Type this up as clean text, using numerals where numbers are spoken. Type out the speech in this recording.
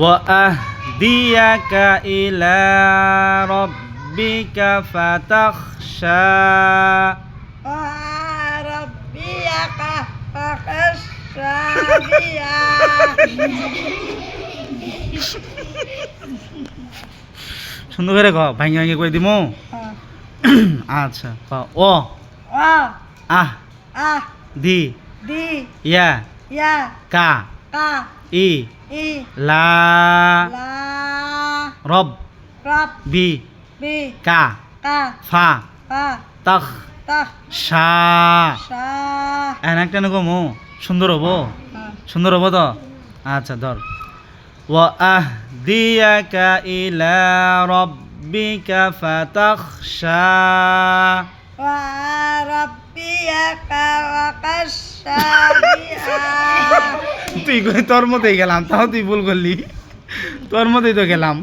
وأهديك إلى ربك فتخشى ربيك فخشى بها সুন্দর করে কও ভাঙি ভাঙি কই দিমু আচ্ছা কও ও আহ আহ দি দি ইয়া ইয়া কা কা ই ই লা লা রব রব বি বি কা কা ফা পা তাখ তাহ শা সা একটা নকমু সুন্দর হবো সুন্দর হবো তো আচ্ছা ধর وأهديك إلى ربك فتخشى ربيك فخشى بها তুই তোর মতোই গেলাম তাও তুই ভুল করলি তোর মতোই তো গেলাম